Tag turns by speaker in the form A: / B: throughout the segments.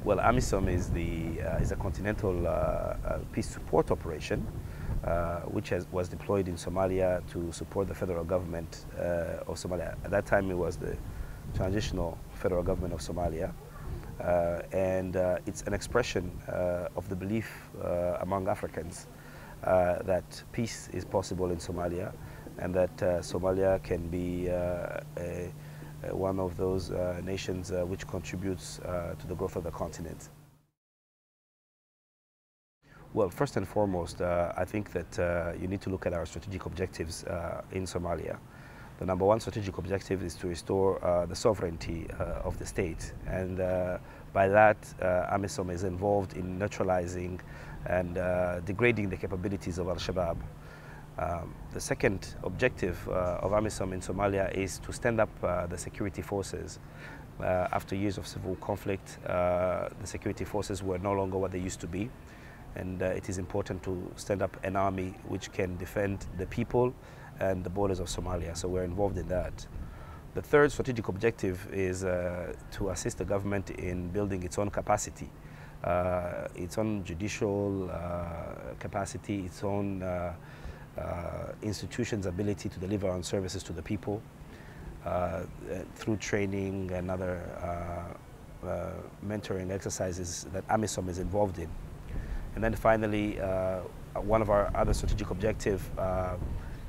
A: Well, AMISOM is a continental peace support operation which was deployed in Somalia to support the federal government of Somalia. At that time, it was the transitional federal government of Somalia. It's an expression of the belief among Africans that peace is possible in Somalia, and that Somalia can be one of those nations which contributes to the growth of the continent. Well, first and foremost, I think that you need to look at our strategic objectives in Somalia. The number one strategic objective is to restore the sovereignty of the state, and by that, AMISOM is involved in neutralizing and degrading the capabilities of Al-Shabaab. The second objective of AMISOM in Somalia is to stand up the security forces. After years of civil conflict, the security forces were no longer what they used to be, and it is important to stand up an army which can defend the people and the borders of Somalia, so we're involved in that. The third strategic objective is to assist the government in building its own capacity, its own judicial capacity, its own institutions' ability to deliver on services to the people through training and other mentoring exercises that AMISOM is involved in. And then finally, one of our other strategic objectives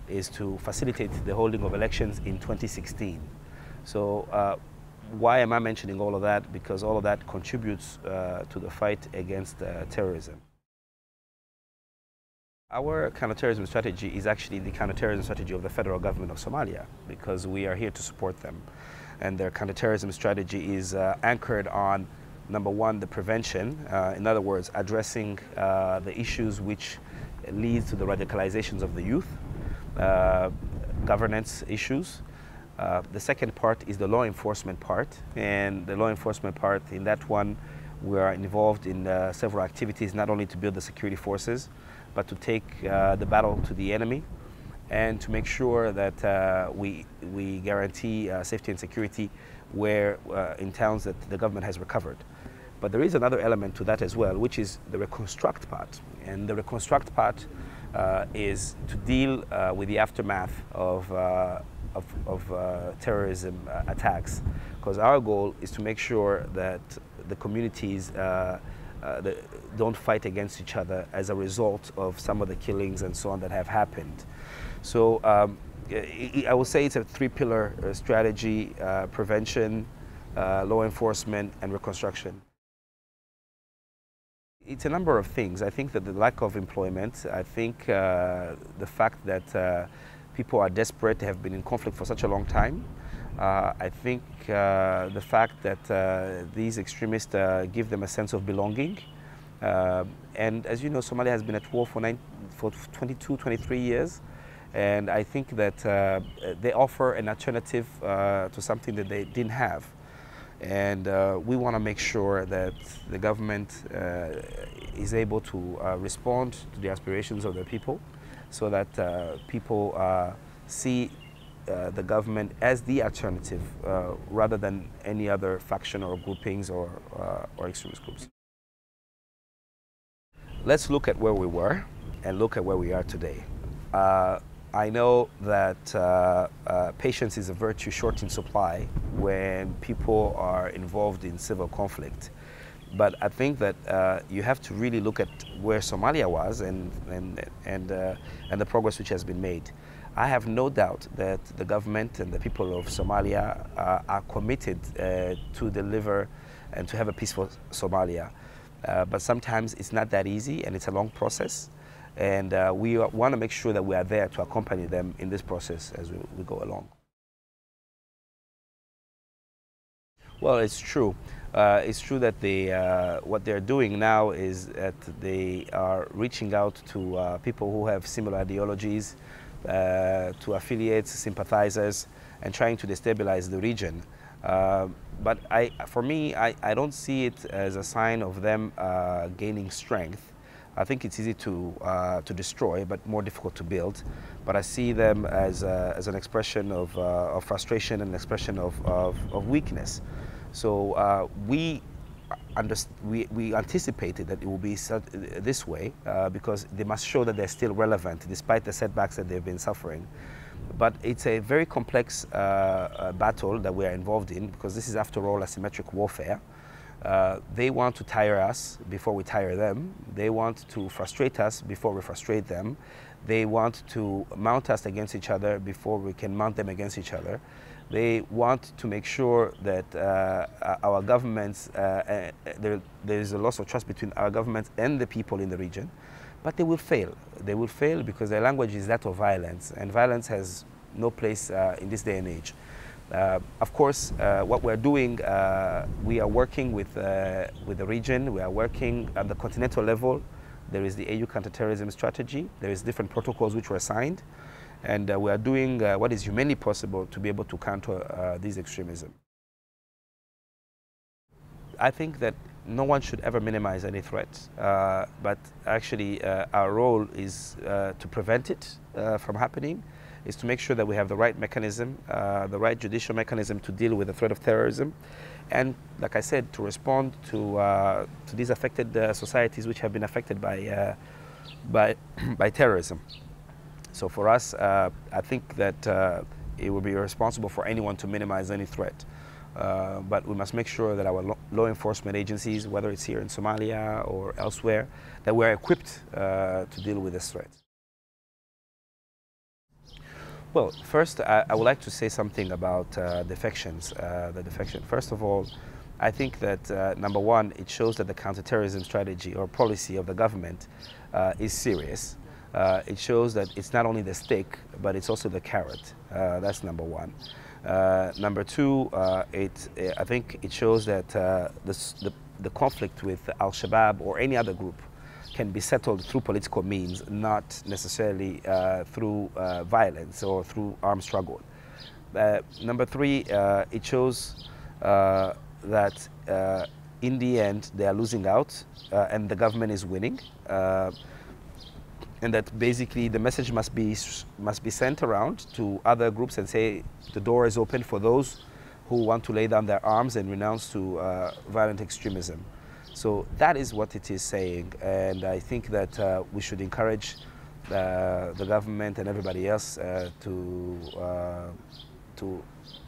A: is to facilitate the holding of elections in 2016. So why am I mentioning all of that? Because all of that contributes to the fight against terrorism. Our counterterrorism strategy is actually the counterterrorism strategy of the federal government of Somalia, because we are here to support them. And their counterterrorism strategy is anchored on, number one, the prevention, in other words, addressing the issues which lead to the radicalizations of the youth, governance issues. The second part is the law enforcement part, and the law enforcement part, in that one, we are involved in several activities, not only to build the security forces, but to take the battle to the enemy and to make sure that we guarantee safety and security where in towns that the government has recovered. But there is another element to that as well, which is the reconstruct part. And the reconstruct part is to deal with the aftermath of terrorism attacks, because our goal is to make sure that the communities don't fight against each other as a result of some of the killings and so on that have happened. So I would say it's a three-pillar strategy: prevention, law enforcement, and reconstruction. It's a number of things. I think that the lack of employment, I think the fact that people are desperate, they have been in conflict for such a long time. I think the fact that these extremists give them a sense of belonging. And as you know, Somalia has been at war for 22, 23 years. And I think that they offer an alternative to something that they didn't have. And we want to make sure that the government is able to respond to the aspirations of the people, so that people see the government as the alternative rather than any other faction or groupings or extremist groups. Let's look at where we were and look at where we are today. I know that patience is a virtue short in supply when people are involved in civil conflict. But I think that you have to really look at where Somalia was and the progress which has been made. I have no doubt that the government and the people of Somalia are committed to deliver and to have a peaceful Somalia. But sometimes it's not that easy, and it's a long process. And we want to make sure that we are there to accompany them in this process as we go along. Well, it's true. It's true that what they're doing now is that they are reaching out to people who have similar ideologies, to affiliates, sympathizers, and trying to destabilize the region. But for me, I don't see it as a sign of them gaining strength. I think it's easy to destroy, but more difficult to build. But I see them as an expression of frustration and an expression of weakness. So we we anticipated that it will be this way because they must show that they're still relevant despite the setbacks that they've been suffering. But it's a very complex battle that we are involved in because this is, after all, asymmetric warfare. They want to tire us before we tire them. They want to frustrate us before we frustrate them. They want to mount us against each other before we can mount them against each other. They want to make sure that our governments, there is a loss of trust between our governments and the people in the region. But they will fail. They will fail because their language is that of violence, and violence has no place in this day and age. Of course, what we're doing, we are working with the region. We are working at the continental level. There is the AU counterterrorism strategy. There is different protocols which were signed, and we are doing what is humanly possible to be able to counter this extremism. I think that no one should ever minimize any threat, but actually our role is to prevent it from happening, is to make sure that we have the right mechanism, the right judicial mechanism to deal with the threat of terrorism, and, like I said, to respond to these affected societies which have been affected by terrorism. So for us, I think that it would be irresponsible for anyone to minimize any threat. But we must make sure that our law enforcement agencies, whether it's here in Somalia or elsewhere, that we're equipped to deal with this threat. Well, first, I would like to say something about defections, the defection. First of all, I think that, number one, it shows that the counterterrorism strategy or policy of the government is serious. It shows that it's not only the stick, but it's also the carrot. That's number one. Number two, I think it shows that the conflict with Al-Shabaab or any other group can be settled through political means, not necessarily through violence or through armed struggle. Number three, it shows that in the end they are losing out and the government is winning. And that basically the message must be sent around to other groups and say the door is open for those who want to lay down their arms and renounce to violent extremism. So that is what it is saying, and I think that we should encourage the government and everybody else to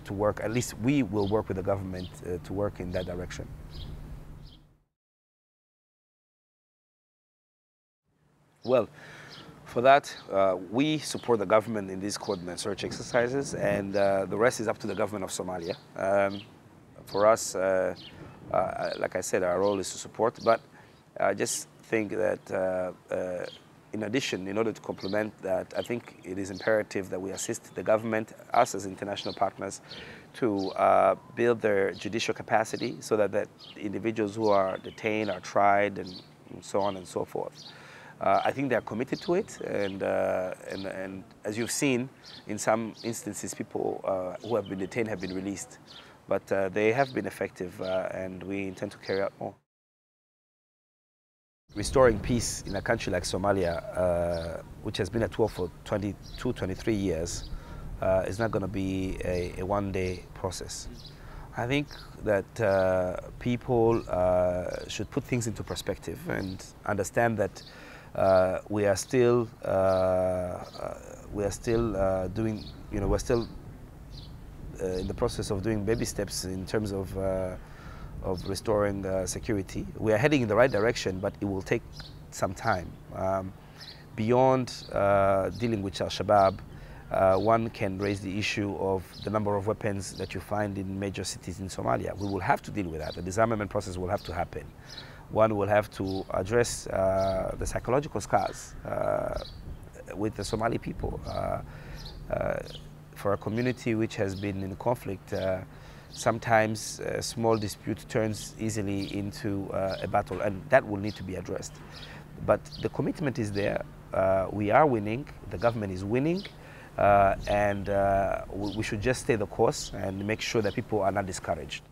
A: work. At least we will work with the government to work in that direction. Well, for that, we support the government in these CORDON and search exercises, and the rest is up to the government of Somalia. For us, like I said, our role is to support, but I just think that in addition, in order to complement that, I think it is imperative that we assist the government, us as international partners, to build their judicial capacity so that the individuals who are detained are tried and so on and so forth. I think they are committed to it, and as you've seen, in some instances, people who have been detained have been released. But they have been effective, and we intend to carry out more. Restoring peace in a country like Somalia, which has been at war for 22, 23 years, is not going to be a one-day process. I think that people should put things into perspective and understand that we are still doing, we're still in the process of doing baby steps in terms of restoring security. We are heading in the right direction, but it will take some time. Beyond dealing with Al-Shabaab, one can raise the issue of the number of weapons that you find in major cities in Somalia. We will have to deal with that. The disarmament process will have to happen. One will have to address the psychological scars with the Somali people. For a community which has been in conflict, sometimes a small dispute turns easily into a battle, and that will need to be addressed. But the commitment is there. We are winning, the government is winning, and we should just stay the course and make sure that people are not discouraged.